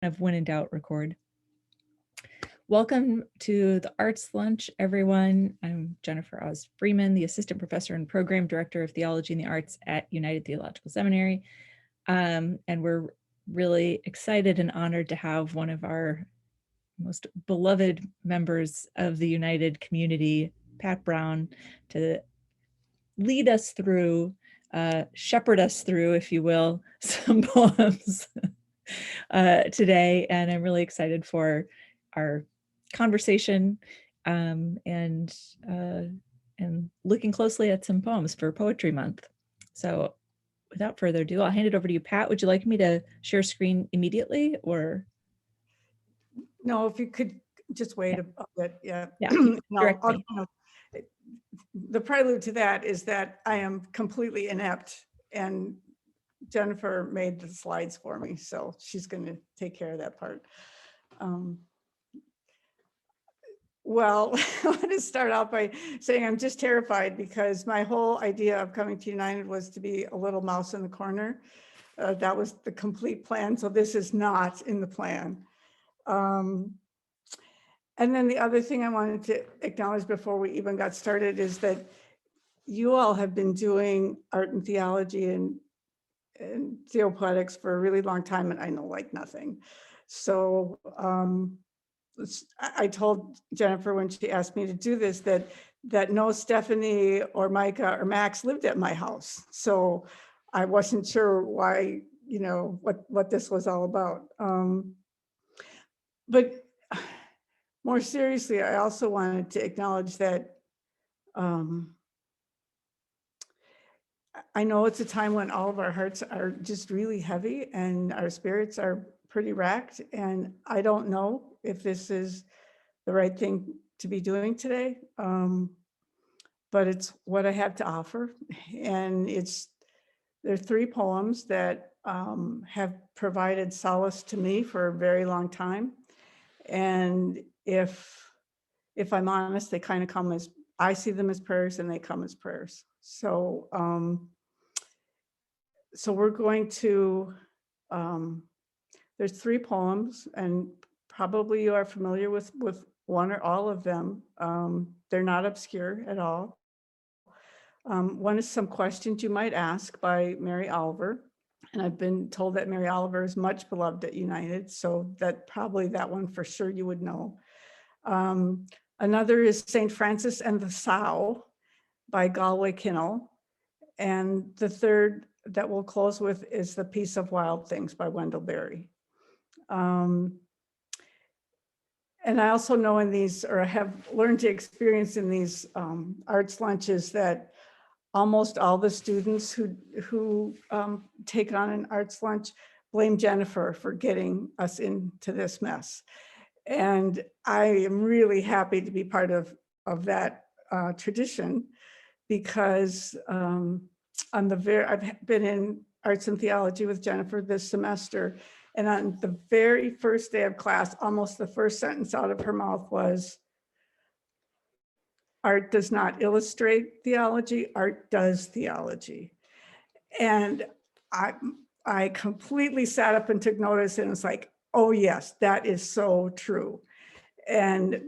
of When in Doubt, record. Welcome to the Arts Lunch, everyone. I'm Jennifer Oz Freeman, the Assistant Professor and Program Director of Theology and the Arts at United Theological Seminary. And we're really excited and honored to have one of our most beloved members of the United community, Pat Browne, to lead us through, shepherd us through, if you will, some poems today. And I'm really excited for our conversation and looking closely at some poems for Poetry Month. So without further ado, I'll hand it over to you, Pat. Would you like me to share screen immediately or? No, if you could just wait a bit. Yeah. The prelude to that is that I am completely inept, and Jennifer made the slides for me, so she's going to take care of that part. Well, I want to start out by saying I'm just terrified because my whole idea of coming to United was to be a little mouse in the corner. That was the complete plan, so this is not in the plan. And then the other thing I wanted to acknowledge before we even got started is that you all have been doing art and theology and theopoetics for a really long time, and I know like nothing. So I told Jennifer when she asked me to do this that no Stephanie or Micah or Max lived at my house. So I wasn't sure why, what this was all about. But more seriously, I also wanted to acknowledge that I know it's a time when all of our hearts are just really heavy and our spirits are pretty racked. And I don't know if this is the right thing to be doing today, but it's what I have to offer. And there are 3 poems that have provided solace to me for a very long time. And if I'm honest, they kind of come as, I see them as prayers and they come as prayers. So, so we're going to, there's 3 poems, and probably you are familiar with one or all of them. They're not obscure at all. One is Some Questions You Might Ask by Mary Oliver. And I've been told that Mary Oliver is much beloved at United, so that probably that one for sure you would know. Another is St. Francis and the Sow by Galway Kinnell. And the third that we'll close with is The Peace of Wild Things by Wendell Berry. And I also know in these, or I have learned to experience in these arts lunches, that almost all the students who take on an arts lunch blame Jennifer for getting us into this mess. And I am really happy to be part of that tradition, because I've been in arts and theology with Jennifer this semester, and on the very first day of class, almost the first sentence out of her mouth was, "Art does not illustrate theology, art does theology." And I completely sat up and took notice, and it's like, oh yes, that is so true. And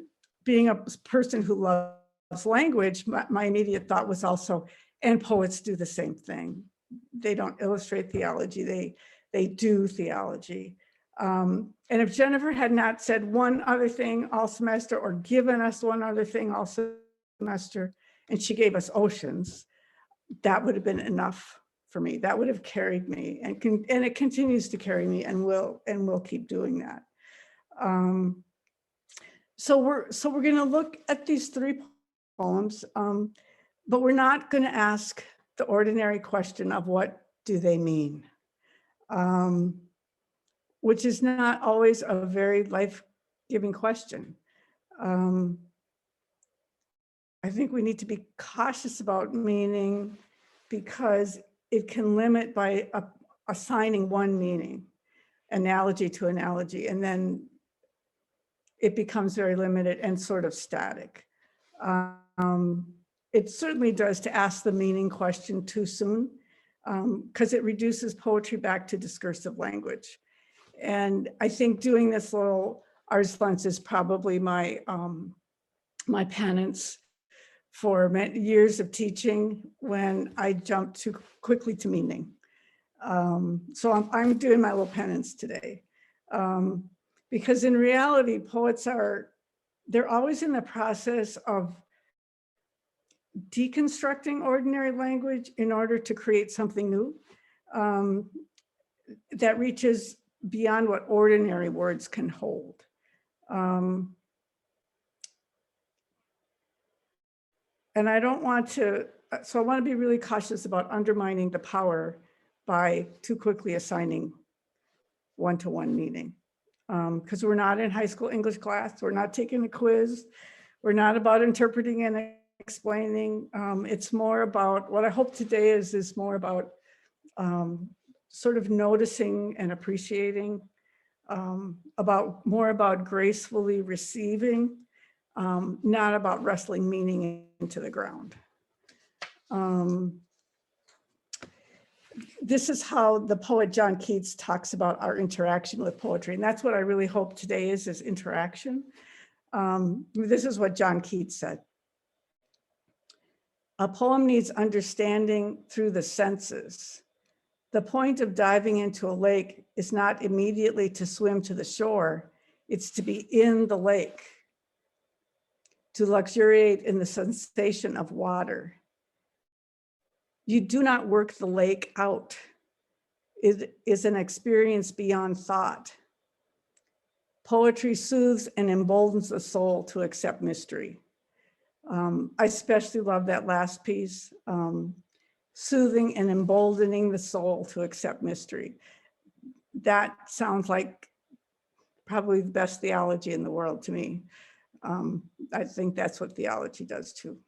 being a person who loves language, my immediate thought was also, and poets do the same thing. They don't illustrate theology, they do theology. And if Jennifer had not said one other thing all semester, or given us one other thing all semester, and she gave us oceans, that would have been enough for me. That would have carried me, and it continues to carry me, and will keep doing that. So we're going to look at these 3 poems, but we're not going to ask the ordinary question of what do they mean, which is not always a very life-giving question. I think we need to be cautious about meaning, because it can limit by assigning one meaning, analogy to analogy, and then it becomes very limited and sort of static. It certainly does to ask the meaning question too soon, because it reduces poetry back to discursive language. And I think doing this little arts lunch is probably my my penance for many years of teaching when I jumped too quickly to meaning. So I'm doing my little penance today. Because in reality, poets they're always in the process of deconstructing ordinary language in order to create something new that reaches beyond what ordinary words can hold. And I don't want to, so I want to be really cautious about undermining the power by too quickly assigning one-to-one meaning. Because we're not in high school English class, we're not taking a quiz, we're not about interpreting and explaining. It's more about, what I hope today is more about sort of noticing and appreciating, more about gracefully receiving, not about wrestling meaning into the ground. This is how the poet John Keats talks about our interaction with poetry. And that's what I really hope today is interaction. This is what John Keats said. A poem needs understanding through the senses. The point of diving into a lake is not immediately to swim to the shore, it's to be in the lake, to luxuriate in the sensation of water. You do not work the lake out. It is an experience beyond thought. Poetry soothes and emboldens the soul to accept mystery. I especially love that last piece, soothing and emboldening the soul to accept mystery. That sounds like probably the best theology in the world to me. I think that's what theology does too.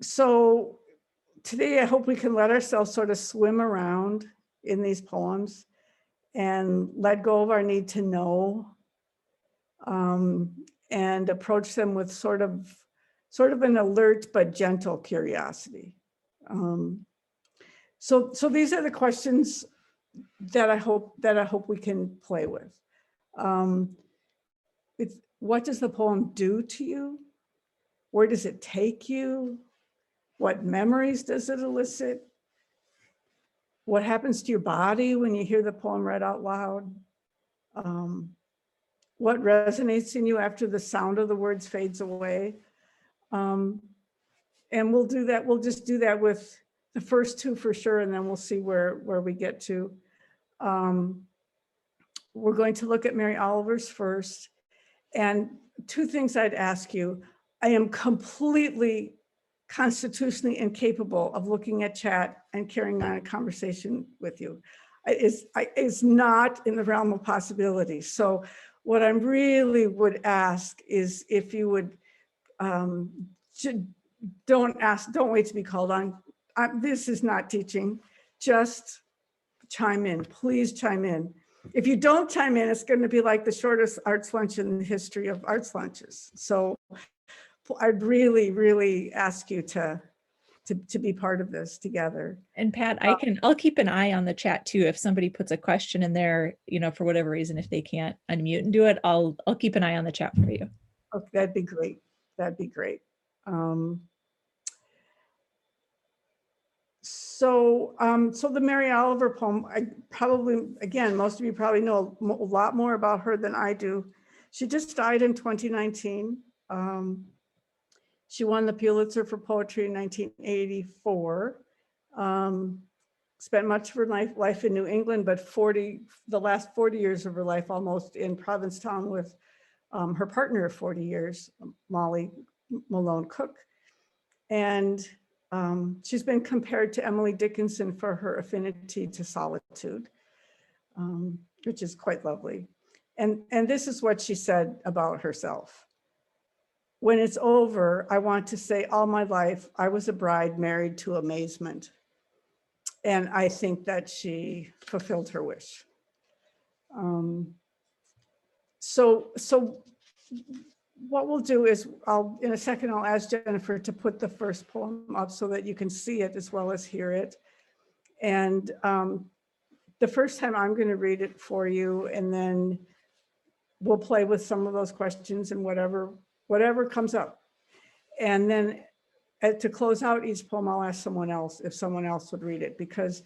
So today I hope we can let ourselves sort of swim around in these poems and let go of our need to know, and approach them with sort of an alert but gentle curiosity. So these are the questions that I hope we can play with. What does the poem do to you? Where does it take you? What memories does it elicit? What happens to your body when you hear the poem read out loud? What resonates in you after the sound of the words fades away? And we'll do that. We'll just do that with the first two for sure, and then we'll see where we get to. We're going to look at Mary Oliver's first. And two things I'd ask you. I am completely constitutionally incapable of looking at chat and carrying on a conversation with you. It's not in the realm of possibility. So what I really would ask is if you would, don't wait to be called on. This is not teaching, just chime in, please chime in. If you don't chime in, it's going to be like the shortest arts lunch in the history of arts lunches. So I'd really, really ask you to be part of this together. And Pat, I'll keep an eye on the chat too. If somebody puts a question in there, for whatever reason, if they can't unmute and do it, I'll keep an eye on the chat for you. Okay, that'd be great. That'd be great. So the Mary Oliver poem, again, most of you probably know a lot more about her than I do. She just died in 2019. She won the Pulitzer for Poetry in 1984. Spent much of her life in New England, but the last 40 years of her life almost in Provincetown with her partner of 40 years, Molly Malone Cook. And she's been compared to Emily Dickinson for her affinity to solitude, which is quite lovely. And this is what she said about herself. When it's over, I want to say all my life, I was a bride married to amazement. And I think that she fulfilled her wish. So what we'll do is in a second, I'll ask Jennifer to put the first poem up so that you can see it as well as hear it. And the first time I'm going to read it for you, and then we'll play with some of those questions and whatever comes up. And then to close out each poem, I'll ask someone else if someone else would read it, because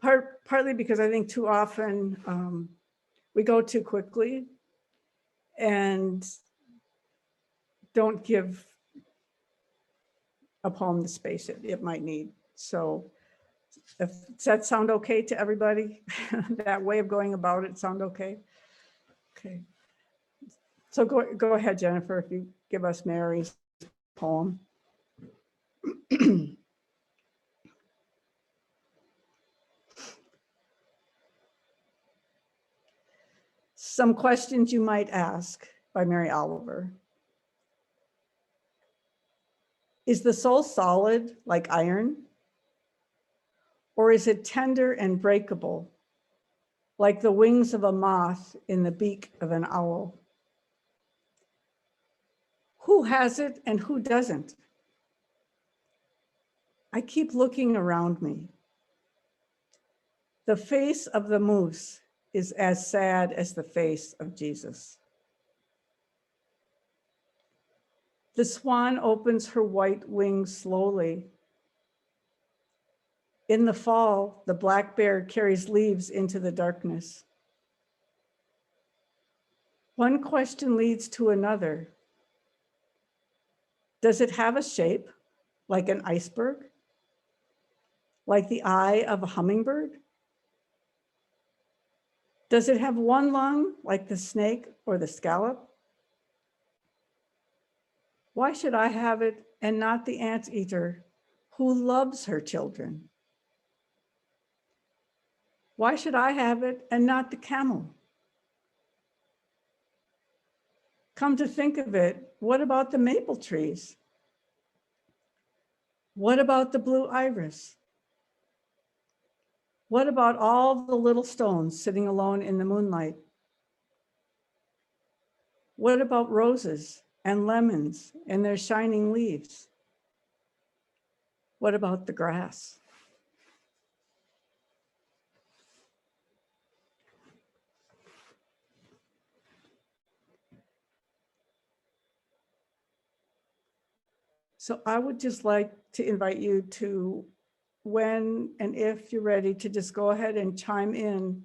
partly because I think too often we go too quickly and don't give a poem the space it might need. So does that sound okay to everybody? That way of going about it sound okay? Okay. So go ahead, Jennifer, if you give us Mary's poem. Some questions you might ask by Mary Oliver. Is the soul solid like iron? Or is it tender and breakable, like the wings of a moth in the beak of an owl? Who has it and who doesn't? I keep looking around me. The face of the moose is as sad as the face of Jesus. The swan opens her white wings slowly. In the fall, the black bear carries leaves into the darkness. One question leads to another. Does it have a shape like an iceberg? Like the eye of a hummingbird? Does it have one lung like the snake or the scallop? Why should I have it and not the anteater who loves her children? Why should I have it and not the camel? Come to think of it, what about the maple trees? What about the blue iris? What about all the little stones sitting alone in the moonlight? What about roses and lemons and their shining leaves? What about the grass? So I would just like to invite you to, when and if you're ready, to just go ahead and chime in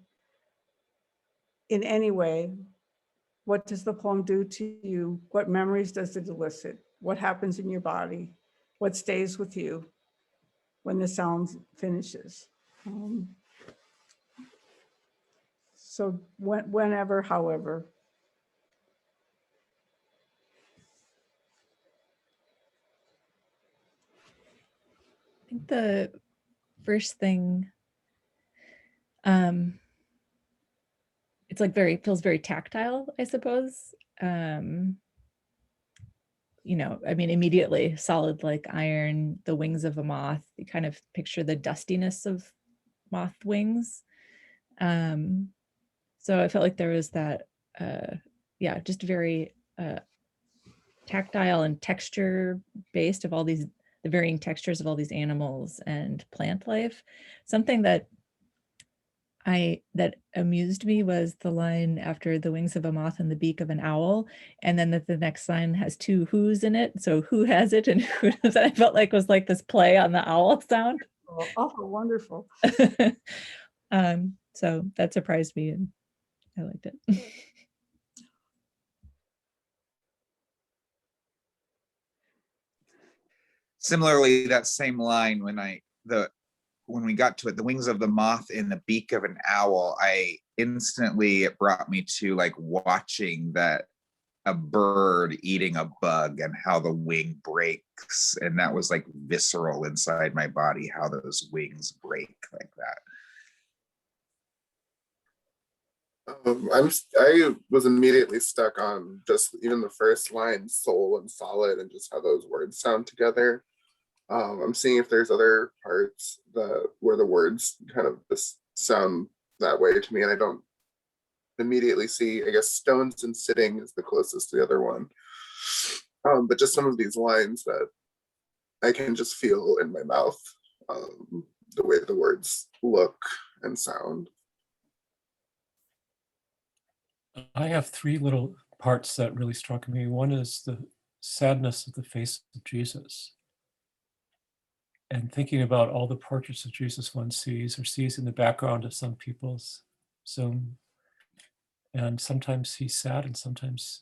any way. What does the poem do to you? What memories does it elicit? What happens in your body? What stays with you when the sound finishes? So whenever, however. I think the first thing, it's like feels very tactile, I suppose. You know, I mean, immediately solid like iron, the wings of a moth, you kind of picture the dustiness of moth wings. So I felt like there was that, yeah, just very tactile and texture based of all these, the varying textures of all these animals and plant life. Something that amused me was the line after the wings of a moth and the beak of an owl, and then that the next line has two who's in it. So who has it and who does it? I felt like was like this play on the owl sound. Oh, wonderful. So that surprised me and I liked it. Similarly, that same line, when we got to it, the wings of the moth in the beak of an owl, it brought me to like watching that a bird eating a bug and how the wing breaks. And that was like visceral inside my body, how those wings break like that. I was immediately stuck on just even the first line, soul and solid, and just how those words sound together. I'm seeing if there's other parts where the words kind of just sound that way to me, and I don't immediately see. I guess stones and sitting is the closest to the other one, but just some of these lines that I can just feel in my mouth the way the words look and sound. I have three little parts that really struck me. One is the sadness of the face of Jesus. And thinking about all the portraits of Jesus one sees or sees in the background of some people's Zoom. And sometimes he's sad and sometimes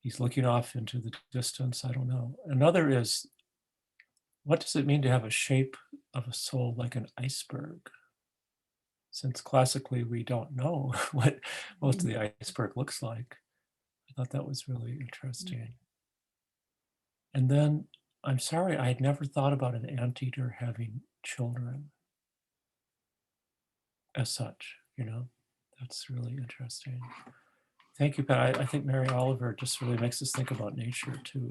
he's looking off into the distance. I don't know. Another is, what does it mean to have a shape of a soul like an iceberg? Since classically we don't know what most of the iceberg looks like. I thought that was really interesting. And then, I'm sorry, I had never thought about an anteater having children as such, you know? That's really interesting. Thank you, Pat. I think Mary Oliver just really makes us think about nature too.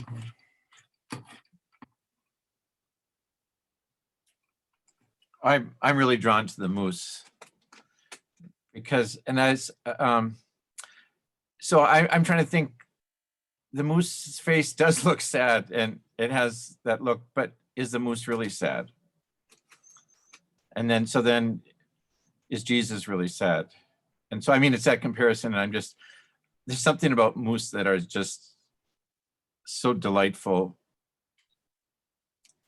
I'm really drawn to the moose because, and as so I'm trying to think. The moose's face does look sad, and it has that look. But is the moose really sad? And then, so then, is Jesus really sad? And so, I mean, it's that comparison, and I'm just, there's something about moose that are just so delightful,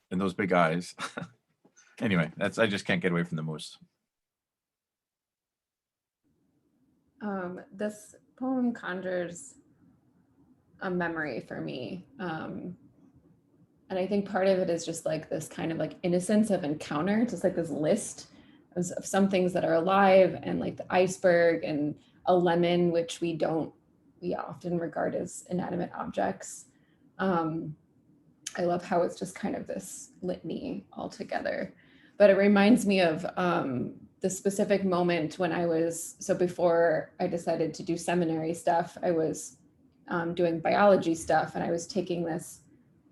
and those big eyes. Anyway, I just can't get away from the moose. This poem conjures a memory for me. And I think part of it is just like this kind of like innocence of encounter, just like this list of some things that are alive, and like the iceberg and a lemon, which we often regard as inanimate objects. I love how it's just kind of this litany altogether. But it reminds me of the specific moment when before I decided to do seminary stuff, I was doing biology stuff, and I was taking this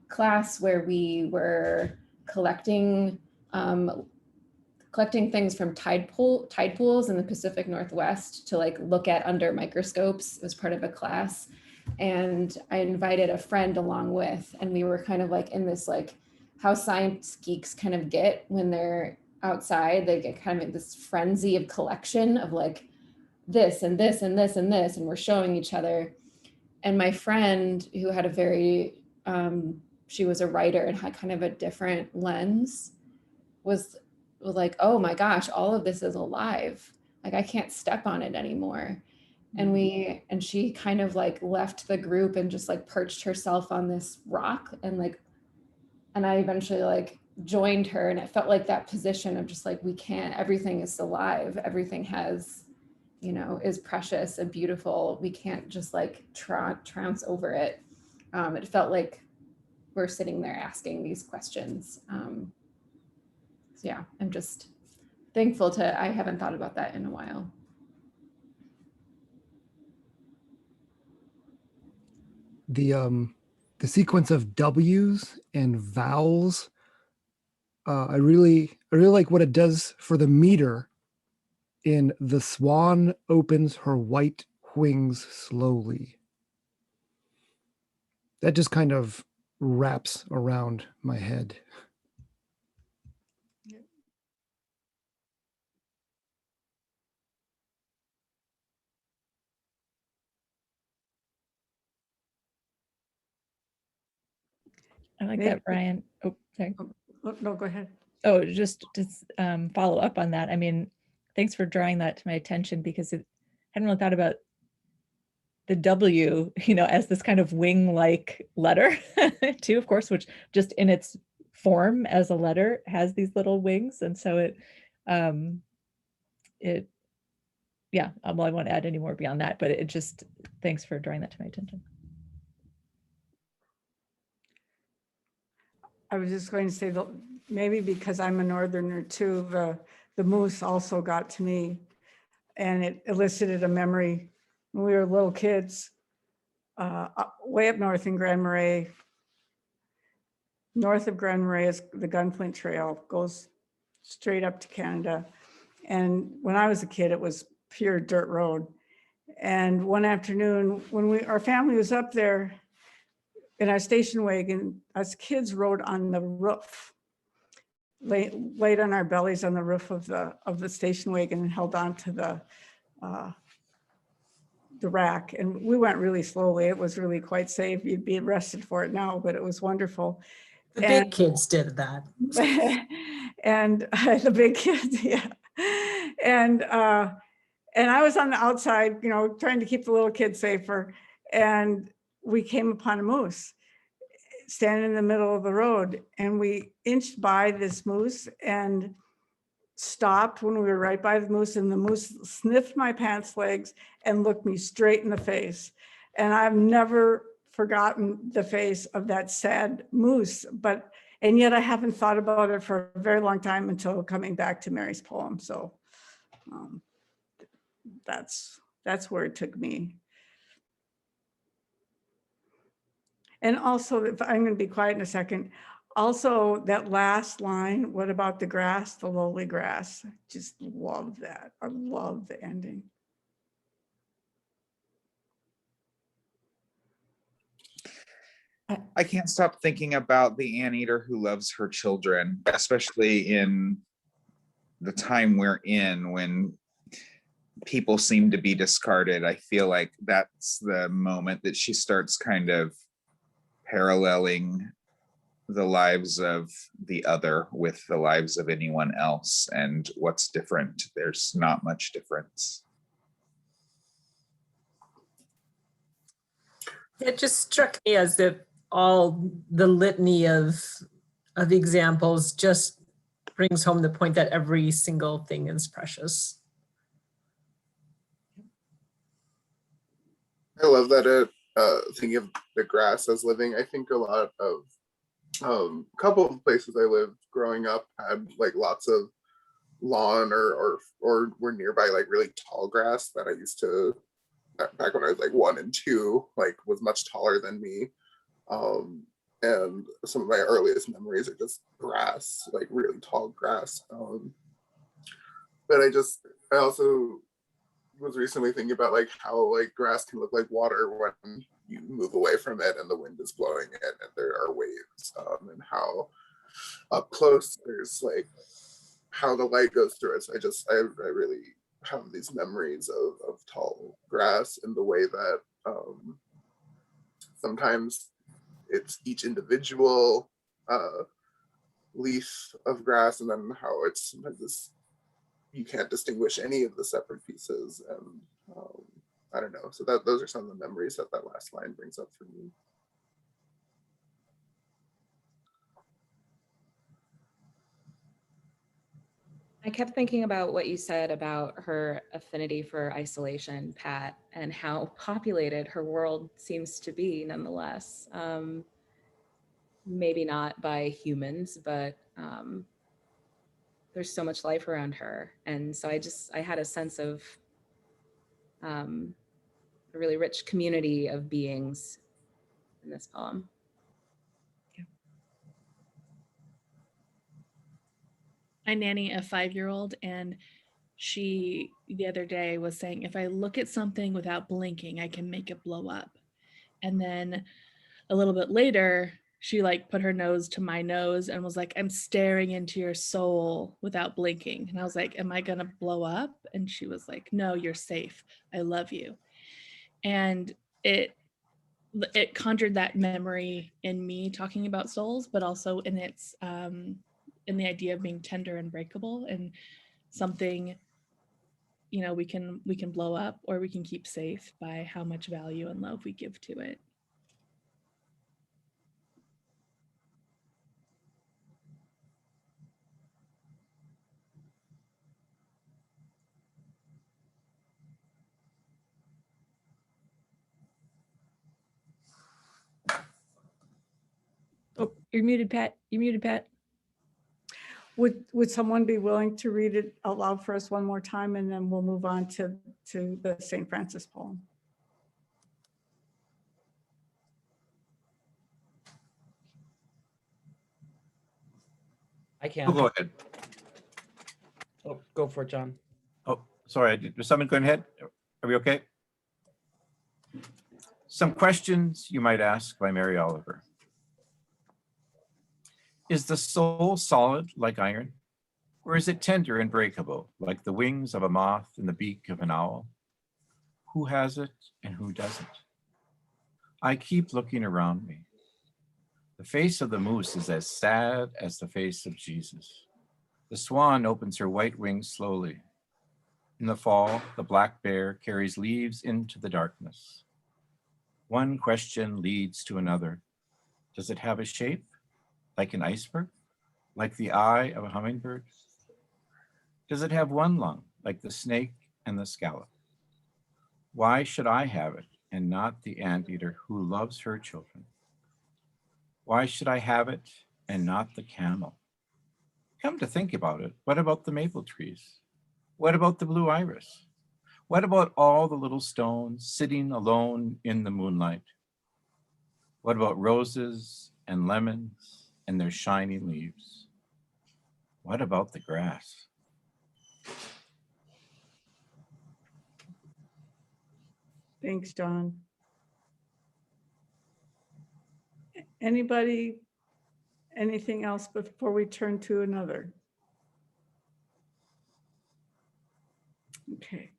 class where we were collecting things from tide pools in the Pacific Northwest to like look at under microscopes. It was part of a class. And I invited a friend along with, and we were kind of like in this, like how science geeks kind of get when they're outside, they get kind of in this frenzy of collection of like this and this and this and this, and we're showing each other. And my friend, who had a very, she was a writer and had kind of a different lens, was like, oh my gosh, all of this is alive. Like I can't step on it anymore. And she kind of like left the group and just like perched herself on this rock, and I eventually like joined her, and it felt like that position of just like, everything is alive. Everything has, is precious and beautiful. We can't just like trounce over it. It felt like we're sitting there asking these questions. So yeah, I'm just thankful I haven't thought about that in a while. The sequence of W's and vowels, I really like what it does for the meter in "The swan opens her white wings slowly." That just kind of wraps around my head. I like Maybe- that, Brian. Oh, sorry. No, go ahead. Oh, just to follow up on that. I mean, thanks for drawing that to my attention, because I hadn't really thought about the W, as this kind of wing-like letter too, of course, which just in its form as a letter has these little wings. And so yeah, well, I won't add any more beyond that, but it just, thanks for drawing that to my attention. I was just going to say that maybe because I'm a Northerner too, the moose also got to me, and it elicited a memory when we were little kids, way up north in Grand Marais. North of Grand Marais is the Gunflint Trail, goes straight up to Canada. And when I was a kid, it was pure dirt road. And one afternoon when our family was up there in our station wagon, us kids rode on the roof. laid on our bellies on the roof of the station wagon and held on to the rack. And we went really slowly. It was really quite safe. You'd be arrested for it now, but it was wonderful. The big kids did that. And the big kids, yeah. And I was on the outside, you know, trying to keep the little kids safer. And we came upon a moose standing in the middle of the road. And we inched by this moose and stopped when we were right by the moose. And the moose sniffed my pants legs and looked me straight in the face. And I've never forgotten the face of that sad moose, and yet I haven't thought about it for a very long time until coming back to Mary's poem. So that's where it took me. And also, if I'm going to be quiet in a second, also that last line, what about the grass, the lowly grass? Just love that. I love the ending. I can't stop thinking about the anteater who loves her children, especially in the time we're in when people seem to be discarded. I feel like that's the moment that she starts kind of paralleling the lives of the other with the lives of anyone else. And what's different? There's not much difference. It just struck me as if all the litany of examples just brings home the point that every single thing is precious. I love that it thinking of the grass as living. I think a lot of a couple of places I lived growing up had like lots of lawn or were nearby like really tall grass that I used to, back when I was like 1 and 2, like was much taller than me. And some of my earliest memories are just grass, like really tall grass. But I also was recently thinking about like how like grass can look like water when you move away from it and the wind is blowing it and there are waves, and how up close there's like how the light goes through it. So I really have these memories of tall grass in the way that sometimes it's each individual leaf of grass, and then how it's sometimes you can't distinguish any of the separate pieces. And I don't know. So those are some of the memories that last line brings up for me. I kept thinking about what you said about her affinity for isolation, Pat, and how populated her world seems to be nonetheless. Maybe not by humans, but there's so much life around her. And so I had a sense of a really rich community of beings in this poem. I nanny a 5-year-old, and she the other day was saying, if I look at something without blinking, I can make it blow up. And then a little bit later, she like put her nose to my nose and was like, I'm staring into your soul without blinking. And I was like, am I gonna blow up? And she was like, no, you're safe. I love you. And it conjured that memory in me talking about souls, but also in its in the idea of being tender and breakable, and something, you know, we can blow up or we can keep safe by how much value and love we give to it. Oh, you're muted, Pat. You're muted, Pat. Would someone be willing to read it out loud for us one more time, and then we'll move on to the St. Francis poem? I can. Oh, go ahead. Oh, go for it, John. Oh, sorry. Was someone going ahead? Are we okay? Some questions you might ask by Mary Oliver. Is the soul solid like iron? Or is it tender and breakable, like the wings of a moth and the beak of an owl? Who has it and who doesn't? I keep looking around me. The face of the moose is as sad as the face of Jesus. The swan opens her white wings slowly. In the fall, the black bear carries leaves into the darkness. One question leads to another. Does it have a shape? Like an iceberg? Like the eye of a hummingbird? Does it have one lung, like the snake and the scallop? Why should I have it and not the anteater who loves her children? Why should I have it and not the camel? Come to think about it, what about the maple trees? What about the blue iris? What about all the little stones sitting alone in the moonlight? What about roses and lemons and their shining leaves? What about the grass? Thanks, John. Anybody, anything else before we turn to another? Okay.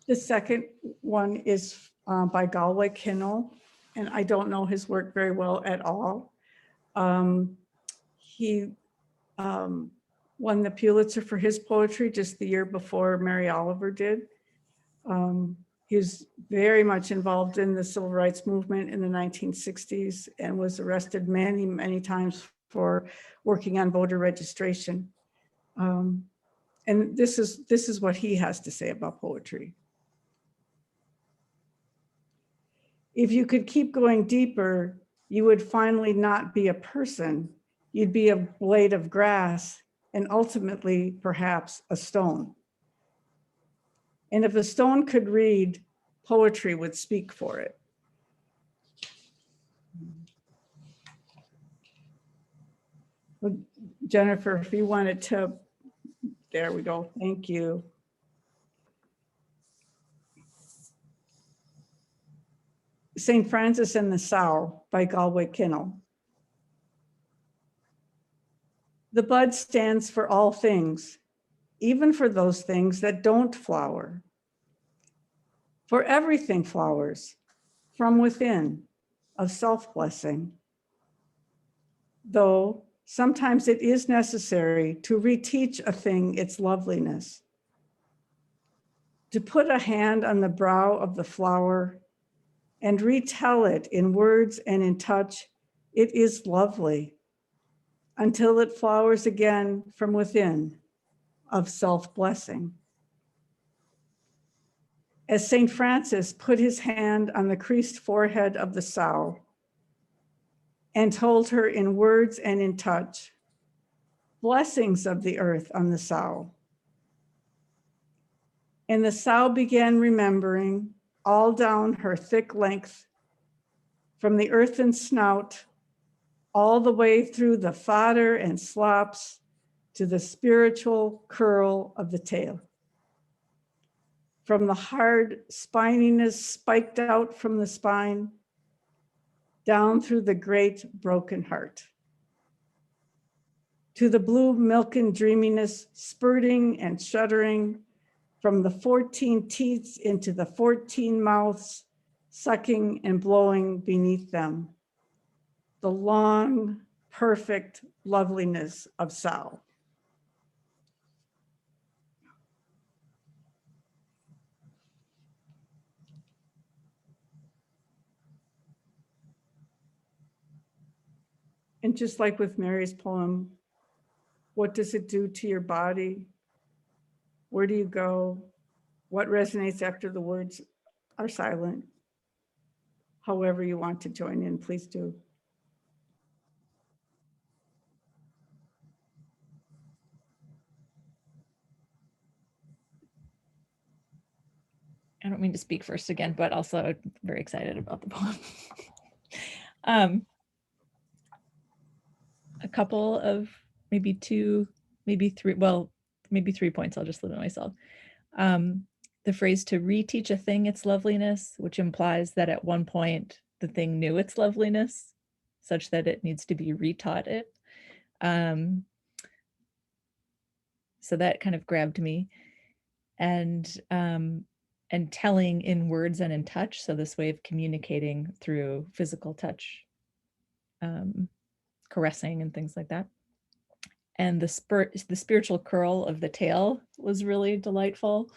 The second one is by Galway Kinnell, and I don't know his work very well at all. He won the Pulitzer for his poetry just the year before Mary Oliver did. He was very much involved in the civil rights movement in the 1960s and was arrested many, many times for working on voter registration. And this is what he has to say about poetry. If you could keep going deeper, you would finally not be a person. You'd be a blade of grass and ultimately perhaps a stone. And if a stone could read, poetry would speak for it. Well, Jennifer, if you wanted to, there we go, thank you. St. Francis and the Sow by Galway Kinnell. The bud stands for all things, even for those things that don't flower. For everything flowers from within of self-blessing. Though sometimes it is necessary to reteach a thing its loveliness. To put a hand on the brow of the flower and retell it in words and in touch, it is lovely until it flowers again from within of self-blessing. As St. Francis put his hand on the creased forehead of the sow and told her in words and in touch, blessings of the earth on the sow. And the sow began remembering all down her thick length, from the earthen snout, all the way through the fodder and slops to the spiritual curl of the tail. From the hard spininess spiked out from the spine, down through the great broken heart. To the blue milken dreaminess spurting and shuddering from the 14 teats into the 14 mouths, sucking and blowing beneath them. The long, perfect loveliness of sow. And just like with Mary's poem, what does it do to your body? Where do you go? What resonates after the words are silent? However you want to join in, please do. I don't mean to speak first again, but also very excited about the poem. A couple of maybe two, maybe three, well, maybe 3 points. I'll just limit myself. The phrase to reteach a thing its loveliness, which implies that at one point the thing knew its loveliness such that it needs to be retaught it. So that kind of grabbed me. And telling in words and in touch. So this way of communicating through physical touch, caressing and things like that. And the spiritual curl of the tail was really delightful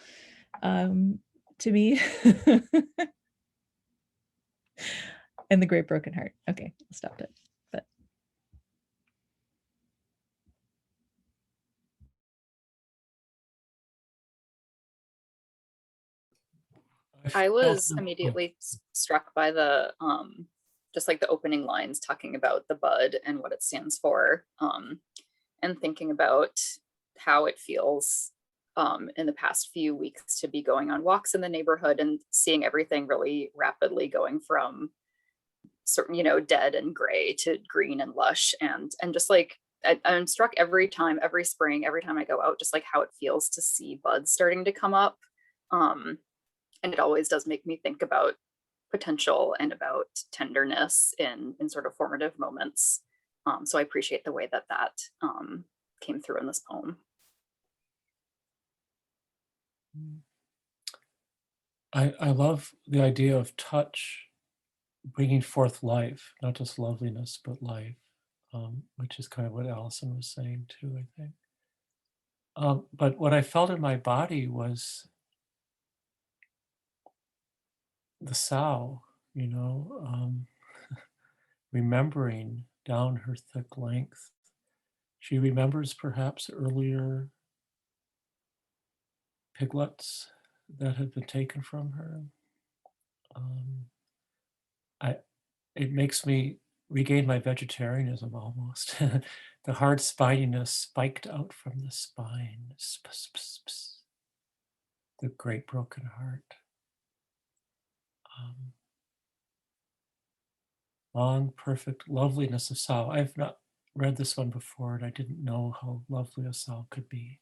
to me. And the great broken heart. Okay, I'll stop it. But I was felt- immediately struck by the just like the opening lines talking about the bud and what it stands for, and thinking about how it feels in the past few weeks to be going on walks in the neighborhood and seeing everything really rapidly going from certain, you know, dead and gray to green and lush, and just like I'm struck every time, every spring, every time I go out, just like how it feels to see buds starting to come up. And it always does make me think about potential and about tenderness in sort of formative moments. So I appreciate the way that came through in this poem. I love the idea of touch bringing forth life, not just loveliness, but life, which is kind of what Allison was saying too, I think. But what I felt in my body was the sow, you know, remembering down her thick length. She remembers perhaps earlier piglets that had been taken from her. It makes me regain my vegetarianism almost. The hard spininess spiked out from the spine. The great broken heart. Long, perfect loveliness of sow. I've not read this one before, and I didn't know how lovely a sow could be.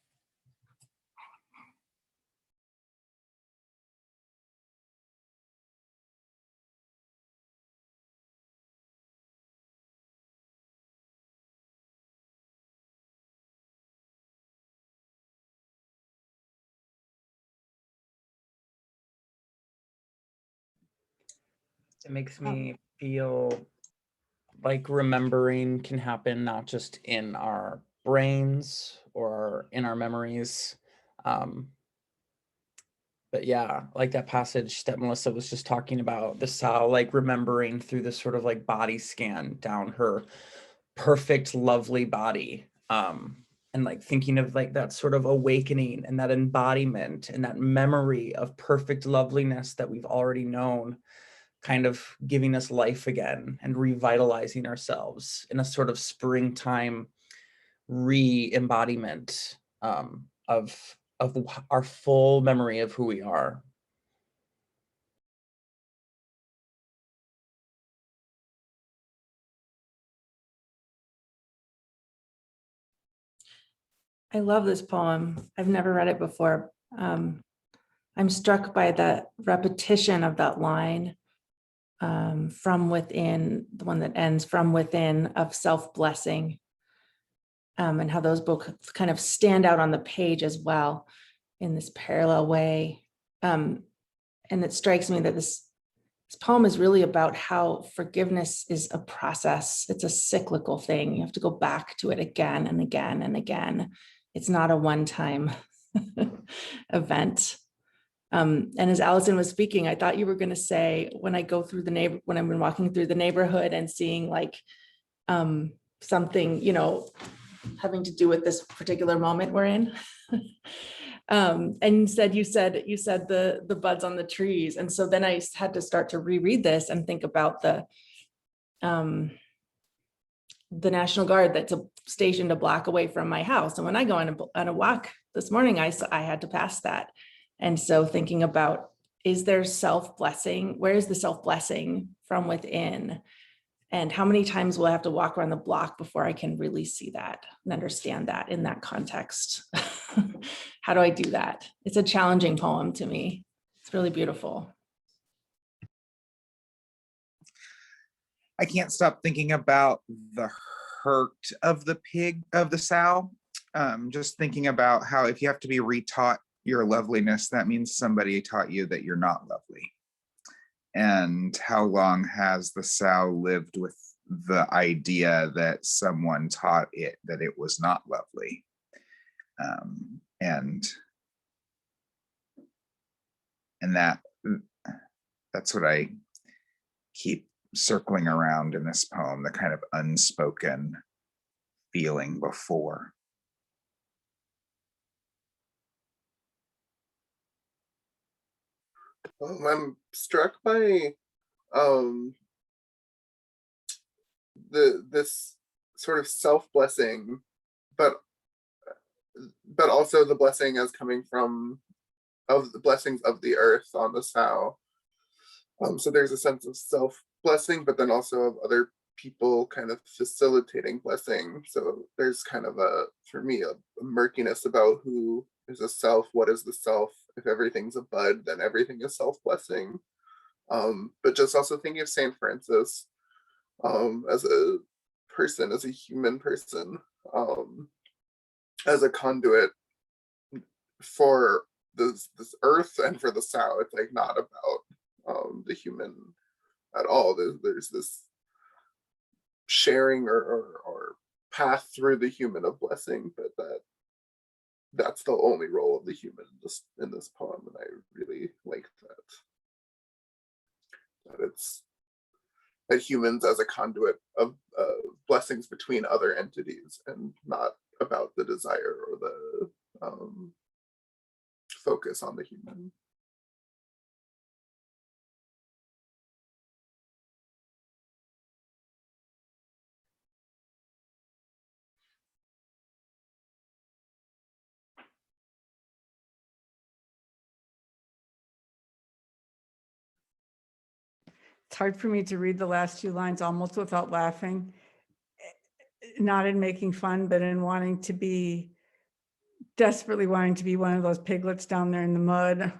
It makes me feel like remembering can happen not just in our brains or in our memories. But yeah, like that passage that Melissa was just talking about, the sow, like remembering through this sort of like body scan down her perfect, lovely body. And like thinking of like that sort of awakening and that embodiment and that memory of perfect loveliness that we've already known, kind of giving us life again and revitalizing ourselves in a sort of springtime re-embodiment of our full memory of who we are. I love this poem. I've never read it before. I'm struck by the repetition of that line, from within, the one that ends from within, of self-blessing, and how those both kind of stand out on the page as well in this parallel way. And it strikes me that this poem is really about how forgiveness is a process. It's a cyclical thing. You have to go back to it again and again and again. It's not a one-time event. And as Allison was speaking, I thought you were going to say, when I go through when I've been walking through the neighborhood and seeing like something, you know, having to do with this particular moment we're in. And you said the buds on the trees. And so then I had to start to reread this and think about the National Guard that's stationed a block away from my house. And when I go on a walk this morning, I had to pass that. And so thinking about, is there self-blessing? Where is the self-blessing from within? And how many times will I have to walk around the block before I can really see that and understand that in that context? How do I do that? It's a challenging poem to me. It's really beautiful. I can't stop thinking about the hurt of the sow. Just thinking about how if you have to be retaught your loveliness, that means somebody taught you that you're not lovely. And how long has the sow lived with the idea that someone taught it that it was not lovely? And that's what I keep circling around in this poem, the kind of unspoken feeling before. I'm struck by this sort of self-blessing, but also the blessing as coming from of the blessings of the earth on the sow. So there's a sense of self-blessing, but then also of other people kind of facilitating blessing. So there's kind of for me, a murkiness about who is a self, what is the self. If everything's a bud, then everything is self-blessing. But just also thinking of Saint Francis as a person, as a human person, as a conduit for this earth and for the sow. It's like not about the human at all. There's this sharing or path through the human of blessing, but that's the only role of the human in this poem, and I really like that it's that humans as a conduit of blessings between other entities, and not about the desire or the focus on the human. It's hard for me to read the last few lines almost without laughing, not in making fun, but in desperately wanting to be one of those piglets down there in the mud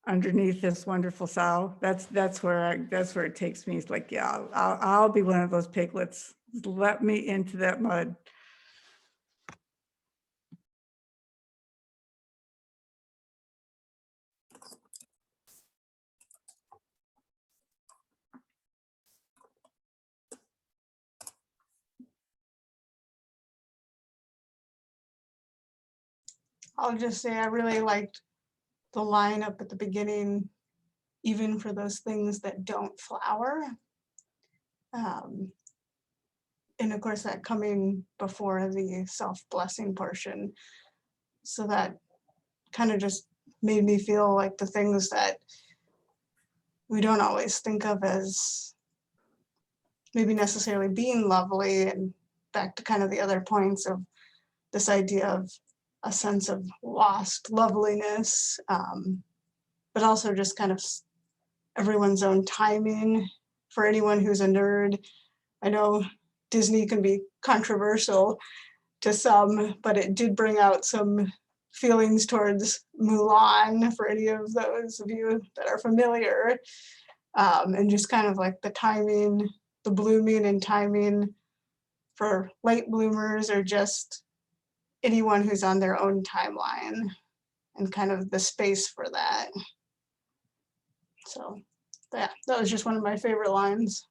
underneath this wonderful sow. That's where it takes me. It's like, yeah, I'll be one of those piglets. Let me into that mud. I'll just say I really liked the line up at the beginning, even for those things that don't flower. And of course, that coming before the self-blessing portion. So that kind of just made me feel like the things that we don't always think of as maybe necessarily being lovely, and back to kind of the other points of this idea of a sense of lost loveliness, but also just kind of everyone's own timing. For anyone who's a nerd, I know Disney can be controversial to some, but it did bring out some feelings towards Mulan for any of those of you that are familiar, and just kind of like the timing, the blooming and timing for late bloomers, or just anyone who's on their own timeline, and kind of the space for that. So yeah, that was just one of my favorite lines.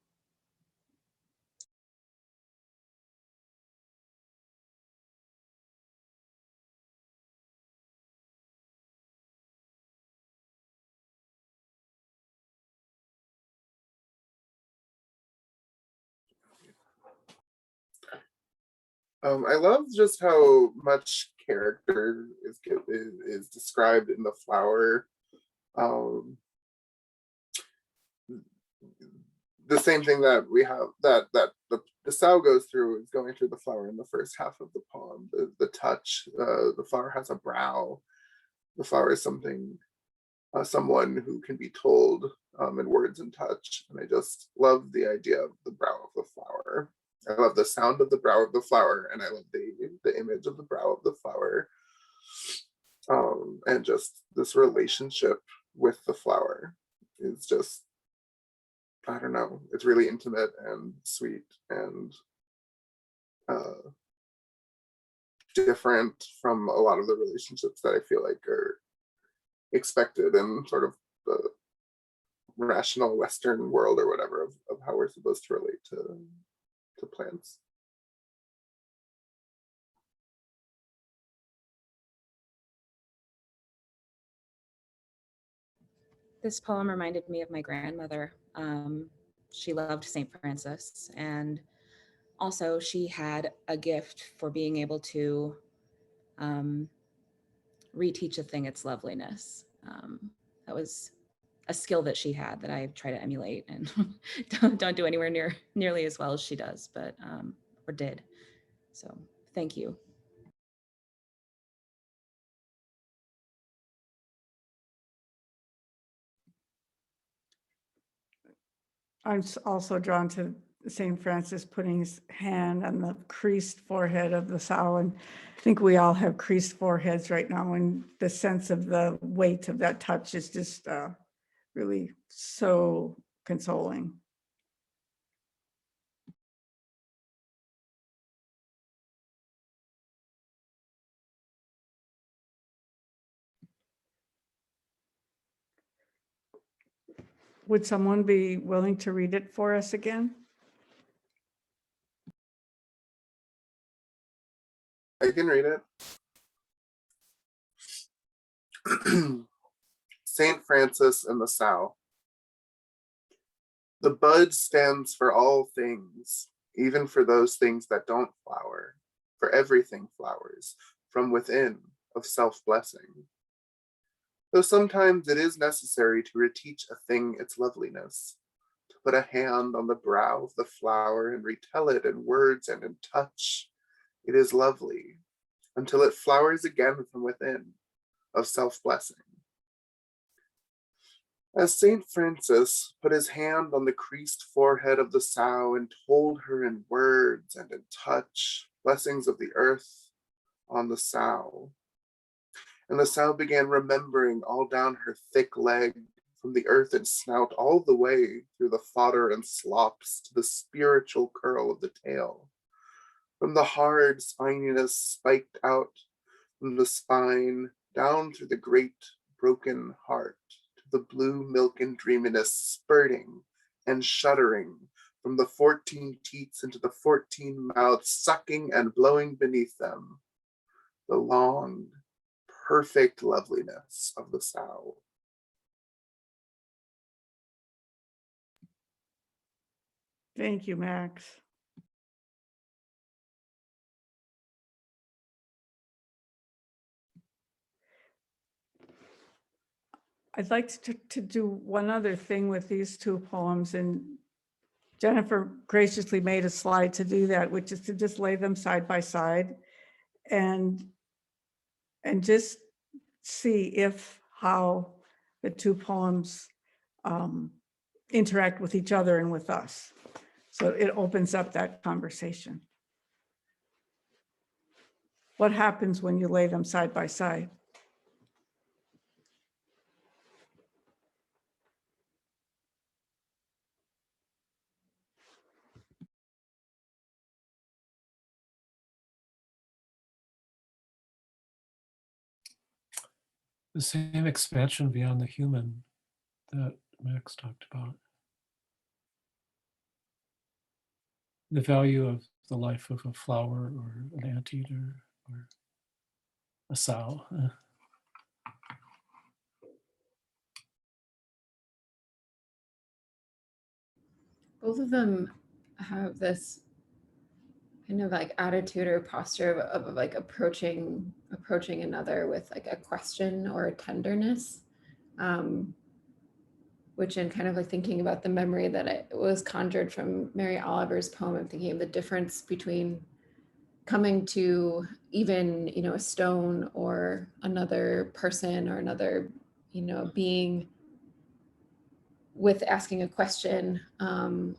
I love just how much character is described in the flower. The same thing that we have that the sow goes through is going through the flower in the first half of the poem. The touch, the flower has a brow. The flower is something, someone who can be told in words and touch. And I just love the idea of the brow of the flower. I love the sound of the brow of the flower, and I love the image of the brow of the flower, and just this relationship with the flower is just I don't know, it's really intimate and sweet and different from a lot of the relationships that I feel like are expected in sort of the rational Western world or whatever of how we're supposed to relate to plants. This poem reminded me of my grandmother. She loved St. Francis, and also she had a gift for being able to reteach a thing its loveliness. That was a skill that she had that I try to emulate and don't do anywhere nearly as well as she does, but or did. So thank you. I'm also drawn to St. Francis putting his hand on the creased forehead of the sow. And I think we all have creased foreheads right now. And the sense of the weight of that touch is just really so consoling. Would someone be willing to read it for us again? I can read it. St. Francis and the Sow. The bud stands for all things, even for those things that don't flower, for everything flowers, from within, of self-blessing. Though sometimes it is necessary to reteach a thing its loveliness, to put a hand on the brow of the flower and retell it in words and in touch. It is lovely, until it flowers again from within, of self-blessing. As St. Francis put his hand on the creased forehead of the sow and told her in words and in touch blessings of the earth on the sow, and the sow began remembering all down her thick leg, from the earth and snout all the way through the fodder and slops to the spiritual curl of the tail, from the hard spininess spiked out from the spine down through the great broken heart, to the blue milk and dreaminess spurting and shuddering from the 14 teats into the 14 mouths, sucking and blowing beneath them, the long, perfect loveliness of the sow. Thank you, Max. I'd like to do one other thing with these two poems, and Jennifer graciously made a slide to do that, which is to just lay them side by side and just see how the two poems interact with each other and with us. So it opens up that conversation. What happens when you lay them side by side? The same expansion beyond the human that Max talked about. The value of the life of a flower or an anteater or a sow. Both of them have this kind of like attitude or posture of like approaching another with like a question or a tenderness, which in kind of like thinking about the memory that it was conjured from Mary Oliver's poem, I'm thinking of the difference between coming to even, a stone or another person or another, being with asking a question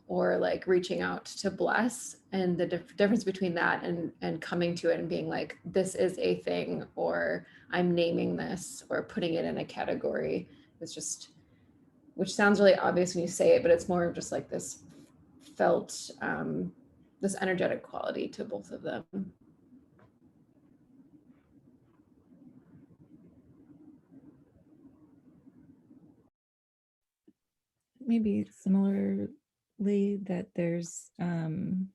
or like reaching out to bless, and the difference between that and coming to it and being like, this is a thing, or I'm naming this or putting it in a category. It's just which sounds really obvious when you say it, but it's more of just like this felt, this energetic quality to both of them. Maybe similarly that there's an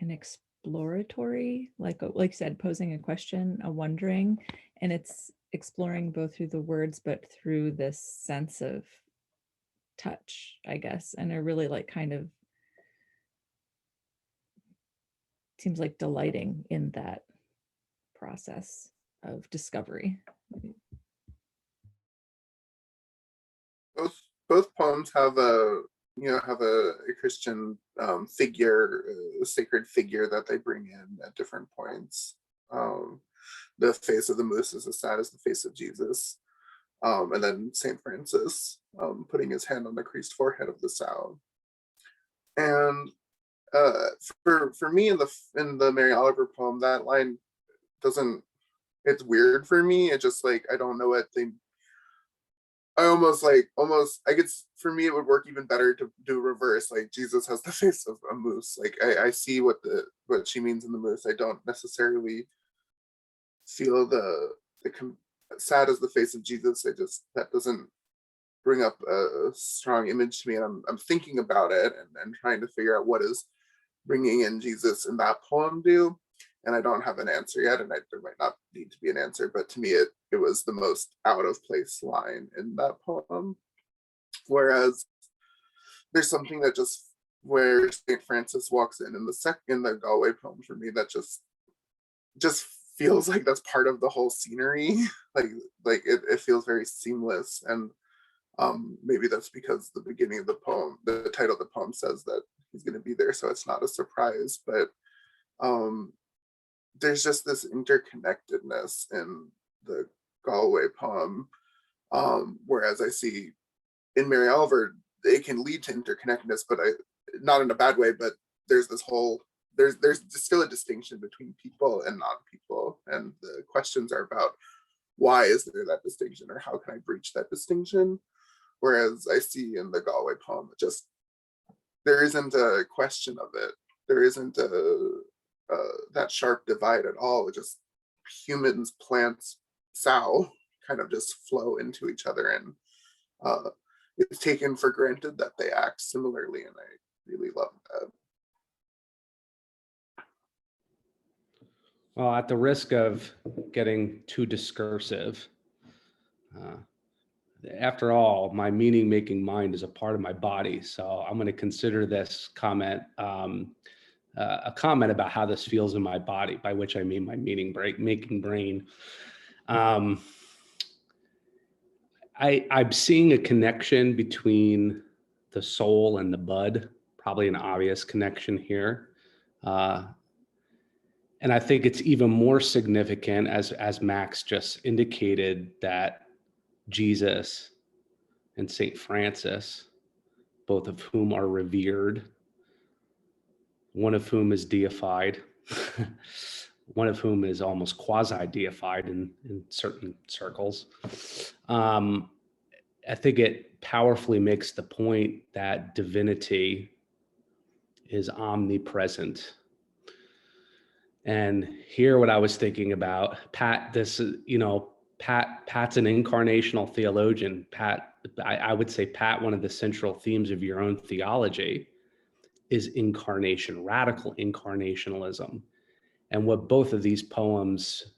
exploratory, like you said, posing a question, a wondering, and it's exploring both through the words, but through this sense of touch, I guess, and a really like kind of seems like delighting in that process of discovery. Both poems have a Christian figure, a sacred figure that they bring in at different points. The face of the moose is as sad as the face of Jesus, and then Saint Francis putting his hand on the creased forehead of the sow. And for me in the Mary Oliver poem, that line doesn't. It's weird for me. It just like I don't know what they. I guess for me it would work even better to do reverse, like Jesus has the face of a moose. Like I see what she means in the moose. I don't necessarily feel the sad as the face of Jesus. That doesn't bring up a strong image to me, and I'm thinking about it and trying to figure out what is bringing in Jesus in that poem do. And I don't have an answer yet, and there might not need to be an answer, but to me it was the most out of place line in that poem. Whereas there's something that just where St. Francis walks in the Galway poem for me that just feels like that's part of the whole scenery. like it feels very seamless, and maybe that's because the beginning of the poem, the title of the poem says that he's going to be there, so it's not a surprise. But there's just this interconnectedness in the Galway poem, whereas I see in Mary Oliver, it can lead to interconnectedness, but not in a bad way. But there's still a distinction between people and non-people, and the questions are about why is there that distinction, or how can I breach that distinction? Whereas I see in the Galway poem, there isn't a question of it. There isn't that sharp divide at all. It just humans, plants, sow kind of just flow into each other, and it's taken for granted that they act similarly, and I really love that. Well, at the risk of getting too discursive, after all, my meaning-making mind is a part of my body, so I'm going to consider this comment a comment about how this feels in my body, by which I mean my meaning-making brain. I'm seeing a connection between the soul and the bud, probably an obvious connection here. And I think it's even more significant, as Max just indicated, that Jesus and Saint Francis, both of whom are revered, one of whom is deified, one of whom is almost quasi-deified in certain circles. I think it powerfully makes the point that divinity is omnipresent. And here, what I was thinking about, Pat, Pat's an incarnational theologian. Pat, I would say, Pat, one of the central themes of your own theology is incarnation, radical incarnationalism. And what both of these poems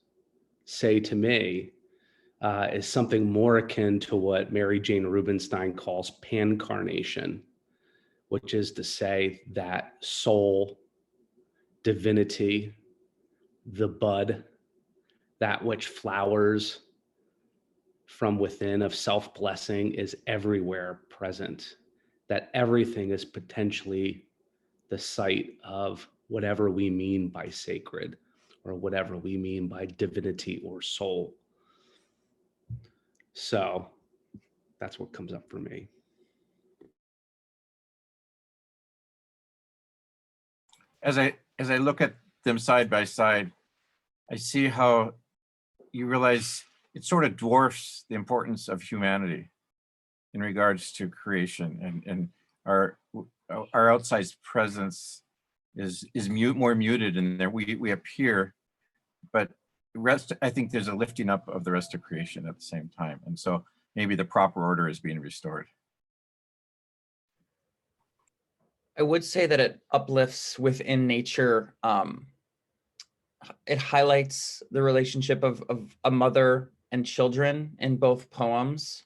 say to me is something more akin to what Mary Jane Rubenstein calls pancarnation, which is to say that soul, divinity, the bud, that which flowers from within of self-blessing, is everywhere present, that everything is potentially the site of whatever we mean by sacred, or whatever we mean by divinity or soul. So that's what comes up for me. As I look at them side by side, I see how you realize it sort of dwarfs the importance of humanity. in regards to creation, and our outsized presence is more muted, and there we appear, but the rest, I think there's a lifting up of the rest of creation at the same time, and so maybe the proper order is being restored. I would say that it uplifts within nature. It highlights the relationship of a mother and children in both poems,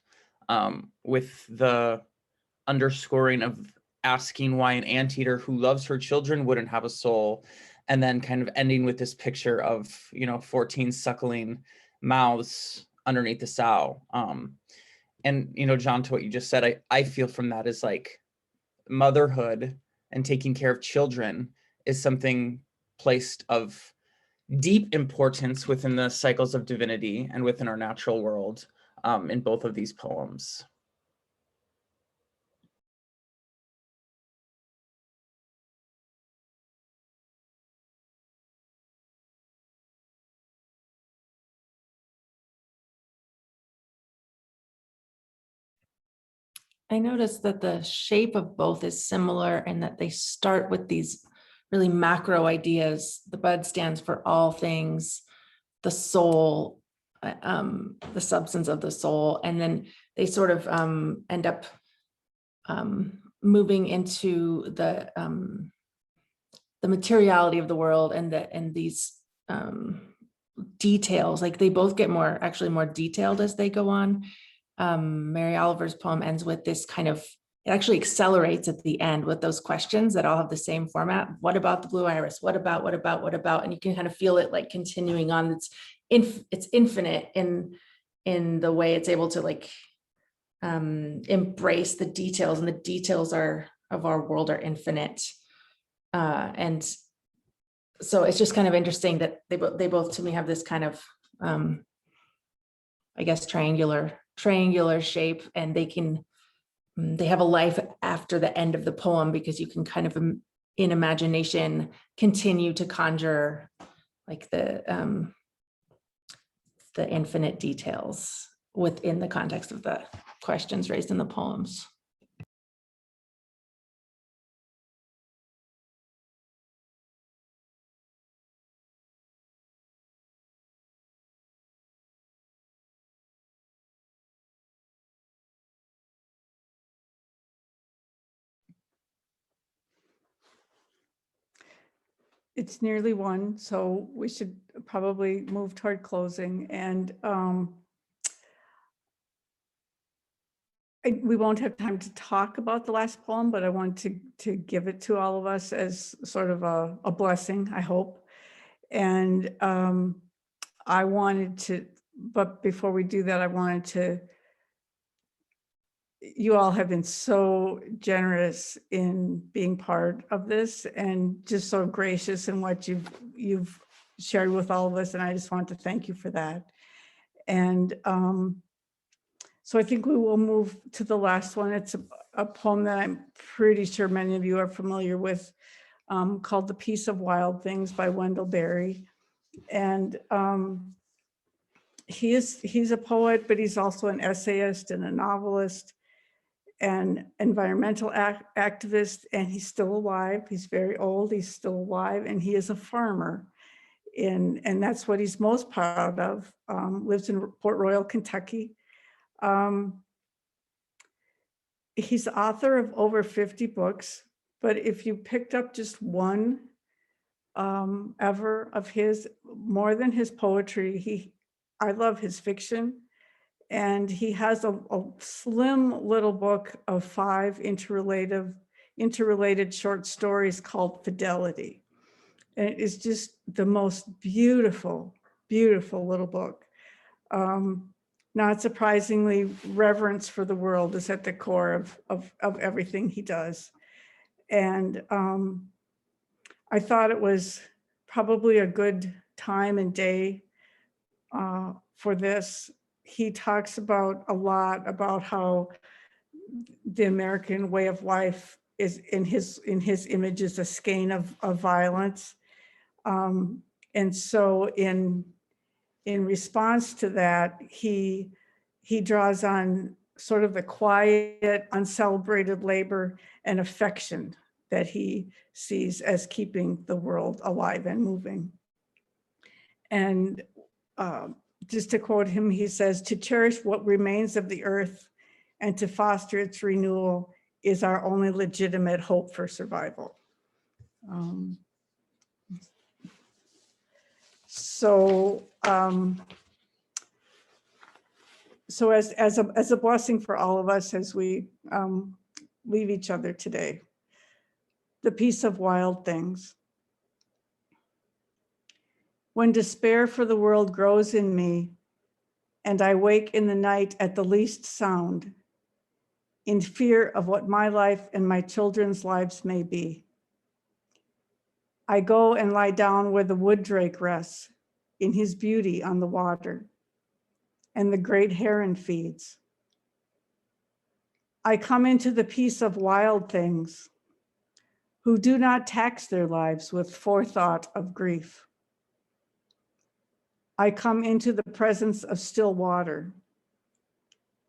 with the underscoring of asking why an anteater who loves her children wouldn't have a soul, and then kind of ending with this picture of 14 suckling mouths underneath the sow. And John, to what you just said, I feel from that is like motherhood and taking care of children is something placed of deep importance within the cycles of divinity and within our natural world, in both of these poems. I noticed that the shape of both is similar and that they start with these really macro ideas. The bud stands for all things, the soul, the substance of the soul, and then they sort of end up moving into the materiality of the world and these details. Like they both get more detailed as they go on. Mary Oliver's poem ends with this kind of, it actually accelerates at the end with those questions that all have the same format. What about the blue iris? What about? And you can kind of feel it like continuing on. It's infinite in the way it's able to like embrace the details, and the details of our world are infinite. And so it's just kind of interesting that they both to me have this kind of, I guess, triangular shape, and they have a life after the end of the poem, because you can kind of in imagination continue to conjure like the infinite details within the context of the questions raised in the poems. It's nearly 1, so we should probably move toward closing. And we won't have time to talk about the last poem, but I want to give it to all of us as sort of a blessing, I hope. And I wanted to, but before we do that, I wanted to, you all have been so generous in being part of this and just so gracious in what you've shared with all of us. And I just want to thank you for that. And so I think we will move to the last one. It's a poem that I'm pretty sure many of you are familiar with, called The Peace of Wild Things by Wendell Berry. And he's a poet, but he's also an essayist and a novelist and environmental activist, and he's still alive. He's very old, he's still alive, and he is a farmer. And that's what he's most proud of. Lives in Port Royal, Kentucky. He's the author of over 50 books, but if you picked up just one ever of his, more than his poetry, I love his fiction. And he has a slim little book of 5 interrelated short stories called Fidelity. And it is just the most beautiful, beautiful little book. Not surprisingly, reverence for the world is at the core of everything he does. And I thought it was probably a good time and day for this. He talks a lot about how the American way of life is in his image is a skein of violence. And so in response to that, he draws on sort of the quiet, uncelebrated labor and affection that he sees as keeping the world alive and moving. And just to quote him, he says, "To cherish what remains of the earth and to foster its renewal is our only legitimate hope for survival." So as a blessing for all of us as we leave each other today, the peace of wild things. When despair for the world grows in me, and I wake in the night at the least sound, in fear of what my life and my children's lives may be, I go and lie down where the wood drake rests in his beauty on the water, and the great heron feeds. I come into the peace of wild things who do not tax their lives with forethought of grief. I come into the presence of still water,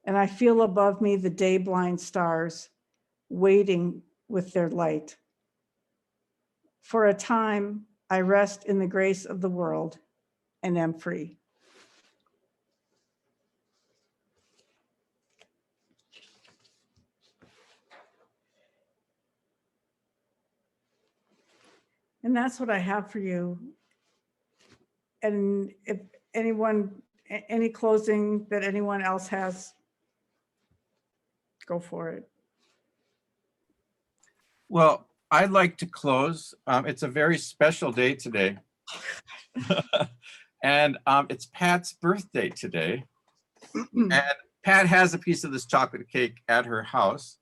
and I feel above me the day-blind stars waiting with their light. For a time, I rest in the grace of the world and am free. And that's what I have for you. And if anyone, any closing that anyone else has, go for it. Well, I'd like to close. It's a very special day today. And it's Pat's birthday today. And Pat has a piece of this chocolate cake at her house.